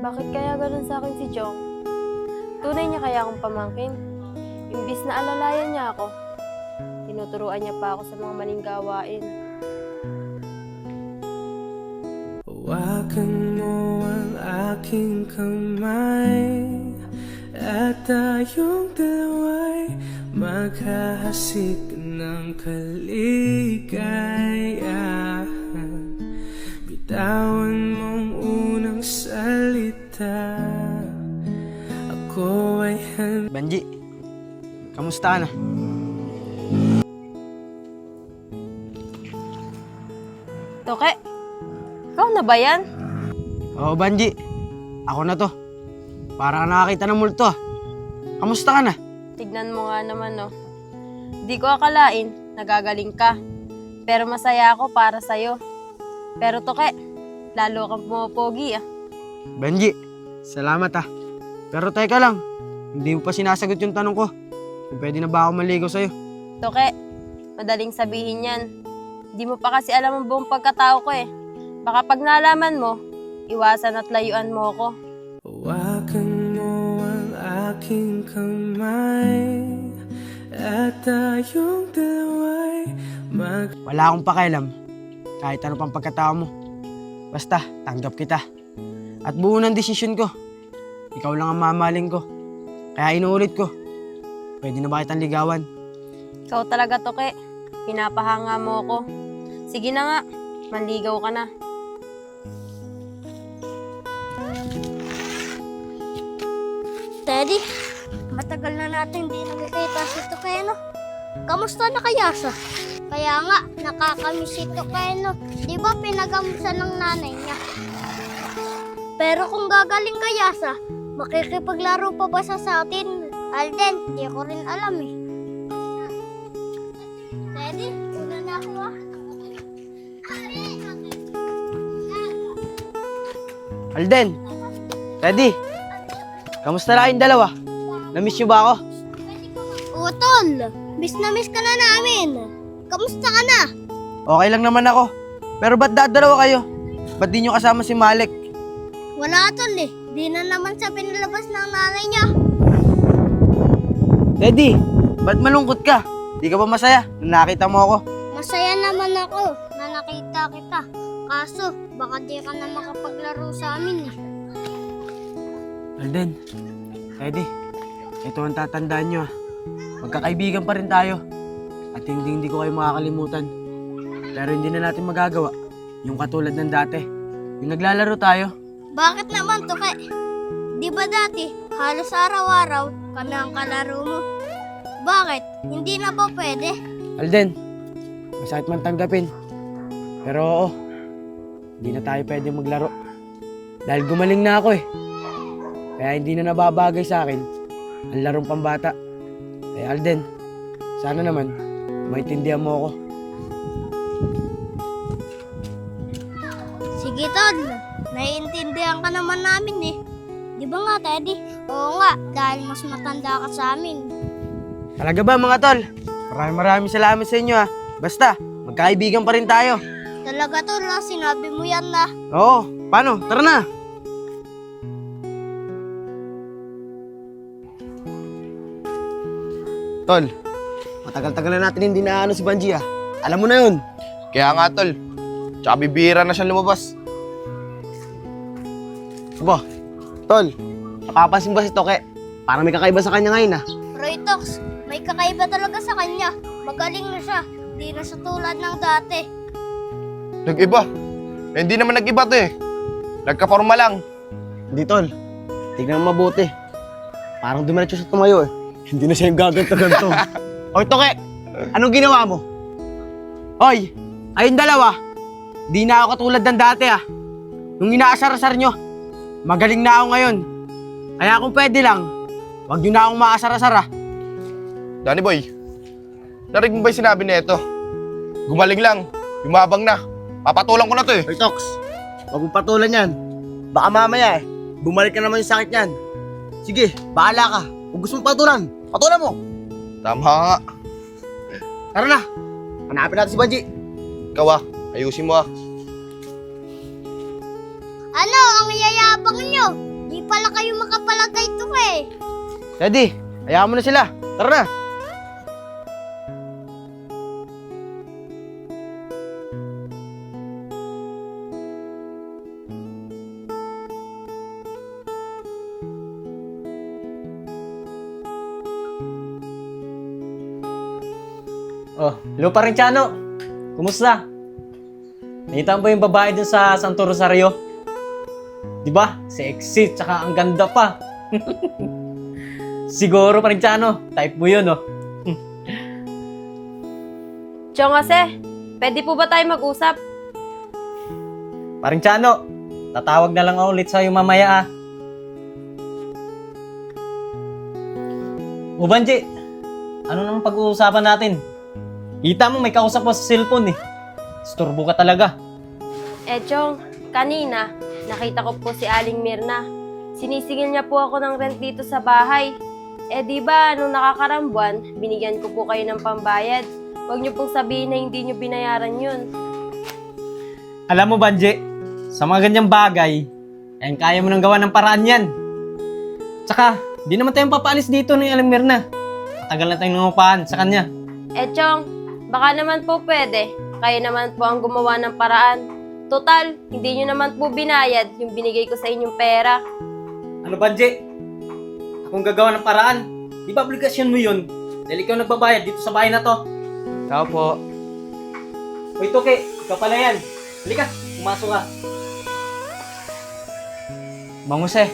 Bakit kaya ganun sa akin si Jong? Tunay niya kaya akong pamangkin? Imbis na alalayan niya ako, tinuturuan niya pa ako sa mga maling gawain. Hawakan mo ang aking kamay at tayong dalawa'y maghahasik ng kaligayahan. Bitawan mong unang salita, ako ay Banji, kamusta ka na? Toke, ikaw na ba yan? Oo, Banji. Ako na to. Para ka nakakita ng multo. Kamusta ka na? Tignan mo nga naman, no. Di ko akalain, nagagaling ka. Pero masaya ako para sa'yo. Pero Toke, lalo kang pumapogi, ah. Banji, salamat ah. Pero teka lang, hindi mo pa sinasagot yung tanong ko. Kung pwede na ba ako maligaw sa'yo? Toke, madaling sabihin yan. Di mo pa kasi alam ang buong pagkatao ko eh. Baka pag nalaman mo, iwasan at layuan mo ako. hawakan mo ang aking kamay at tayong dalawa'y Wala akong pakialam. Kahit ano pang pagkatao mo. Basta, tanggap kita. At buo ng desisyon ko. Ikaw lang ang mamaling ko. Kaya inuulit ko. Pwede na ba kitang ligawan? Ikaw talaga, Toke. Pinapahanga mo ako. Sige na nga, manligaw ka na. Teddy, matagal na natin hindi nagkikita si Tokeno. Kamusta na kaya siya? Kaya nga, nakakamiss si Tokeno. Di ba pinagamusan ng nanay niya? Pero kung gagaling kaya siya, makikipaglaro pa ba siya sa atin? Alden, di ko rin alam eh. Teddy, una na ako ah. Alden! Teddy! Kamusta na kayong dalawa? Namiss niyo ba ako? Oo, Tol. Miss na miss ka na namin. Kamusta ka na? Okay lang naman ako. Pero ba't dadalawa kayo? Ba't di niyo kasama si Malek? Wala, Tol eh. Di na naman siya pinalabas ng nanay niya. Teddy! Ba't malungkot ka? Di ka ba masaya nung nakita mo ako? Masaya naman ako na nakita kita. Kaso, baka di ka na makapaglaro sa amin eh. Alden, Teddy, ito ang tatandaan nyo ah. Magkakaibigan pa rin tayo. At hindi ko kayo makakalimutan. Pero hindi na natin magagawa yung katulad ng dati. Yung naglalaro tayo. Bakit naman, Toke? Di ba dati, halos araw-araw kami ang kalaro mo? Bakit? Hindi na ba pwede? Alden, masakit man tanggapin. Pero oo, hindi na tayo pwede maglaro. Dahil gumaling na ako eh. Kaya hindi na nababagay sa akin ang larong pambata. Kaya Alden, sana naman maintindihan mo ako. Sige, Tol. Naiintindihan ka naman namin eh. Di ba nga, Teddy? Oo nga, dahil mas matanda ka sa amin. Talaga ba mga tol? Maraming salamat sa inyo ah. Basta, magkaibigan pa rin tayo. Talaga, Tol, na sinabi mo yan na. Oo, paano? Tara na! Tol, matagal-tagal na natin hindi naano si Banji ah. Alam mo na yun. Kaya nga, tol. Tsaka bibira na siya lumabas. Aba, tol, napapansin ba si Toke? Parang may kakaiba sa kanya ngayon ah. Roy Tox, may kakaiba talaga sa kanya. Magaling na siya. Di na siya tulad ng dati. Nag-iba. Eh, hindi naman nag-iba to eh. Nagka-forma lang. Hindi tol, tignan mo mabuti. Parang dumiretso siya tumayo eh. Hindi na siya yung gaganto-ganto. Oy Toke, anong ginawa mo? Oy, ayun dalawa. Di na ako katulad ng dati ah. Nung inaasar-asar nyo, magaling na ako ngayon. Kaya kung pwede lang, wag nyo na akong maasar-asar ah. Danny boy, narinig mo ba yung sinabi nito? Gumaling lang. Yumabang na. Papatulan ko na to eh. Oy Tox, wag mong patulan yan. Baka mamaya eh, bumalik na naman yung sakit yan. Sige, bahala ka. Kung gusto mong patulan, patulan mo. Tama ka nga. Tara na, hanapin natin si Banji. Ikaw ah, ayusin mo ah. Ano ang yayabang nyo? pala kayo makapalagay to eh. Teddy, hayaan mo na sila. Tara na. Oh, hello Parintiano. Kumusta? Nakita mo ba yung babae dun sa Santo Rosario? Di ba? Sexy, tsaka ang ganda pa. Siguro Parintiano, type mo yun, oh. Chong Jose, pwede po ba tayo mag-usap? Parintiano, tatawag na lang ako ulit sa'yo mamaya, ah. O Banji, ano nang pag-uusapan natin? Kita mo may kausap mo sa cellphone eh. Istorbo ka talaga. Chong, kanina, nakita ko po si Aling Mirna. Sinisingil niya po ako ng rent dito sa bahay. Di ba, nung nakakaramang buwan, binigyan ko po kayo ng pambayad. Huwag niyo pong sabihin na hindi niyo binayaran yun. Alam mo Banji, sa mga ganyang bagay, kaya mo nang gawa ng paraan yan. Tsaka, di naman tayong papaalis dito ni Aling Mirna. Matagal na tayong nangupahan sa kanya. Chong, baka naman po pwede. Kayo naman po ang gumawa ng paraan. Total, hindi niyo naman po binayad yung binigay ko sa inyong pera. Ano Banji? Akong gagawa ng paraan. Di ba obligasyon mo yun? Dahil ikaw nagbabayad dito sa bahay na to. Tao po. Uy Toke, ikaw pala yan. Halika, pumasok ka. Mang Jose,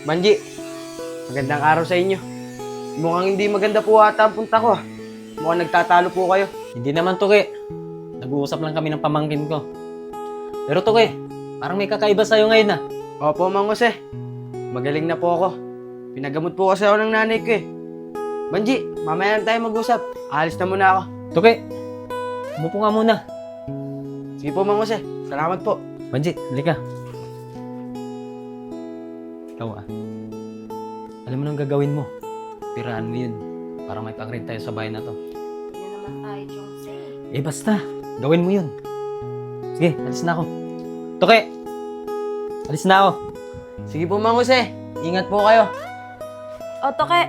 Banji, magandang araw sa inyo. Mukhang hindi maganda po ata ang punta ko. Mukhang nagtatalo po kayo. Hindi naman Toke. Nag-uusap lang kami ng pamangkin ko. Pero Toke, parang may kakaiba sa'yo ngayon ah. Opo, Mang Jose. Magaling na po ako. Pinagamot po kasi ako ng nanay ko eh. Banji, mamaya na tayo mag-usap. Alis na muna ako. Toke, umupo nga muna. Sige po, Mang Jose. Salamat po. Banji, halika. Ikaw ah. Alam mo nang gagawin mo. Piraan mo yun. Para may pang-rent tayo sa bahay na to. Hindi na naman tayo, Chong Jose. Basta. Gawin mo yun. Sige, alis na ako. Toke! Alis na ako. Sige po, Mang Jose. Ingat po kayo. Toke,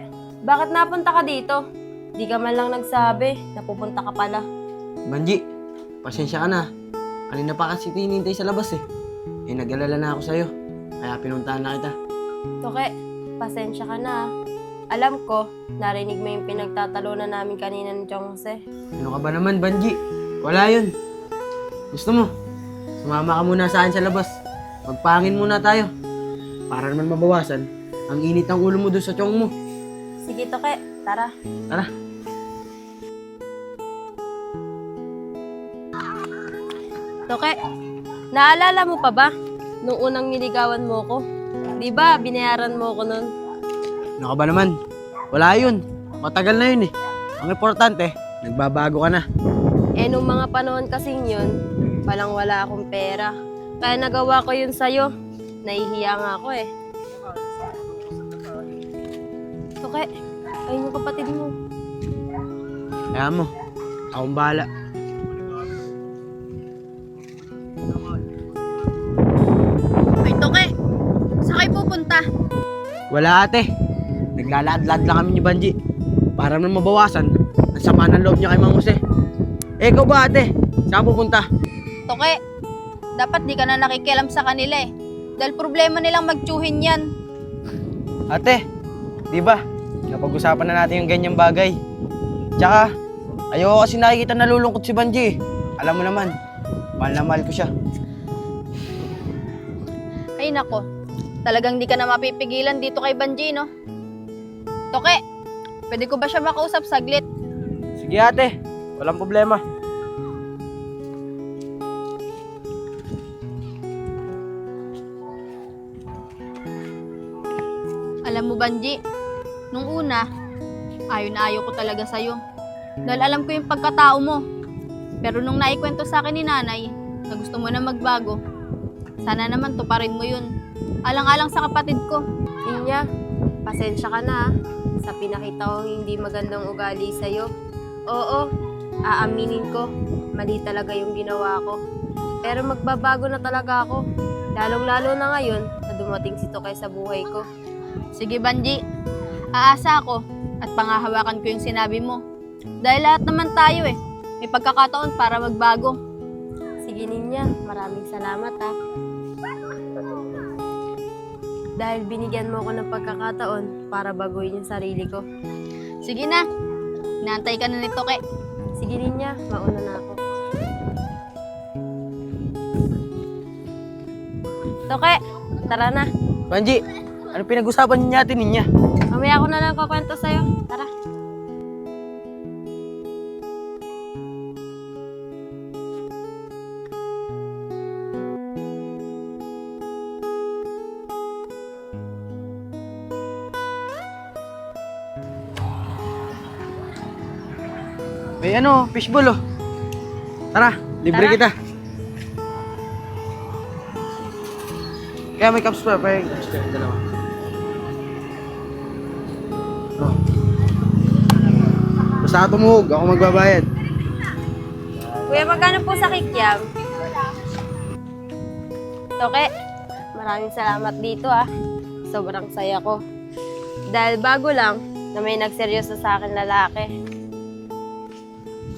bakit napunta ka dito? Di ka man lang nagsabi na pupunta ka pala. Banji, pasensya ka na. Kanina pa kasi tinintay sa labas eh. Nag-alala na ako sa'yo. Kaya pinuntahan na kita. Toke, pasensya ka na. Alam ko, narinig mo yung pinagtatalunan namin kanina ni Chong Jose. Ano ka ba naman, Banji? Wala yun. Gusto mo? Sumama ka muna sa akin sa labas. Magpangin muna tayo. Para naman mabawasan ang init ng ulo mo doon sa tiyong mo. Sige, Toke, tara. Tara. Toke, naalala mo pa ba? Nung unang niligawan mo ko? Di ba, binayaran mo ko nun? Ano ka ba naman? Wala yun. Matagal na yun eh. Ang importante, nagbabago ka na. Nung mga panahon kasing yun, palang wala akong pera. Kaya nagawa ko yun sa'yo. Nahihiya nga ako eh. Toke, ayun yung kapatid mo. Kaya mo, akong bahala. Ay, Toke, saan kayo pupunta? Wala ate. Naglalad-lad lang kami ni Banji. Para naman mabawasan ang sama ng loob niya kay Mang Jose. Ikaw ba ate? Saan pupunta? Toke, dapat di ka na nakikialam sa kanila eh. Dahil problema nilang magtsuhin yan. Ate, di ba? Napag-usapan na natin yung ganyang bagay. Tsaka, ayoko kasi nakikita nalulungkot si Banji. Alam mo naman, mahal na mahal ko siya. Ay nako, talagang di ka na mapipigilan dito kay Banji, no? Toke, pwede ko ba siya makausap saglit? Sige ate, walang problema. Alam mo Banji, nung una, ayaw na ayaw ko talaga sa'yo. Dahil alam ko yung pagkatao mo. Pero nung naikwento sa akin ni nanay, na gusto mo na magbago, sana naman tuparin mo yun. Alang-alang sa kapatid ko. Inya, pasensya ka na sa pinakita kong hindi magandang ugali sa'yo. Oo, aaminin ko, mali talaga yung ginawa ko. Pero magbabago na talaga ako. Lalong-lalo na ngayon, na dumating si Toke sa buhay ko. Sige, Banji. Aasa ako at pangahawakan ko yung sinabi mo. Dahil lahat naman tayo may pagkakataon para magbago. Sige, Ninya. Maraming salamat, ha. Dahil binigyan mo ako ng pagkakataon para baguhin yung sarili ko. Sige na. Inaantay ka na ni Toke. Sige, Ninya. Mauna na ako. Toke, tara na. Banji, ano pinag-usapan niya natin niya? Mamaya ako na lang kukwento sa'yo. Tara. May ano, fishball oh. Tara, libre Tara. kita. Kaya may cups pa, may cups ka, dalawa. Oh. Basta tumuhog, ako magbabayad. Kuya, magkano po sa kikyam? Toke, maraming salamat dito Sobrang saya ko. Dahil bago lang na may nagseryoso sa akin lalaki.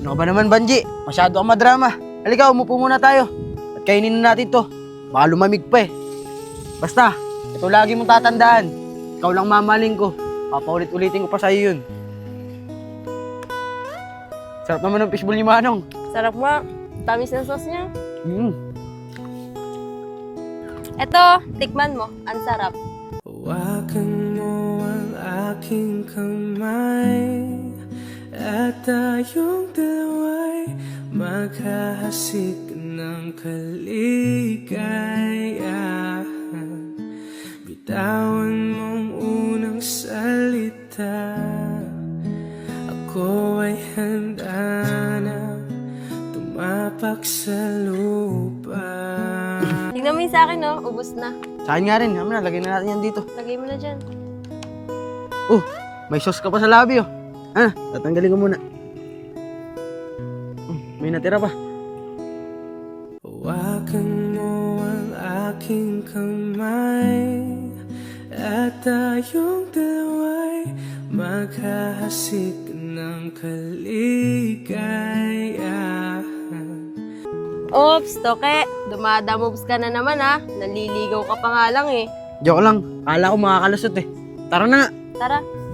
Ano ka ba naman, Banji? Masyado kang madrama. Halika, umupo muna tayo. At kainin na natin to. Baka lumamig pa Basta, ito lagi mong tatandaan. Ikaw lang mamaling ko. Papaulit-ulitin ko pa sa'yo yun. Sarap naman ng fishball ni Manong. Sarap mo. Tamis ng sauce niya. Eto, tikman mo. Ang sarap. Hawakan mo ang aking kamay at tayong dalawa'y maghahasik ng kaligayahan. Bitawan mong unang salita, ako ay handa na tumapak sa lupa. Tignan mo yung sa akin, ubos na. Sa akin nga rin. Hamna, lagay na natin yan dito. Lagay mo na dyan. May sauce ka pa sa labi tatanggalin ko muna. May natira pa. Hawakan mo ang aking kamay at tayong dalawa'y maghahasik ng kaligayahan. Oops, Toke. Dumadamoves ka na naman Naliligaw ka pa nga lang Joke lang. Kala ko makakalusot Tara na. Tara.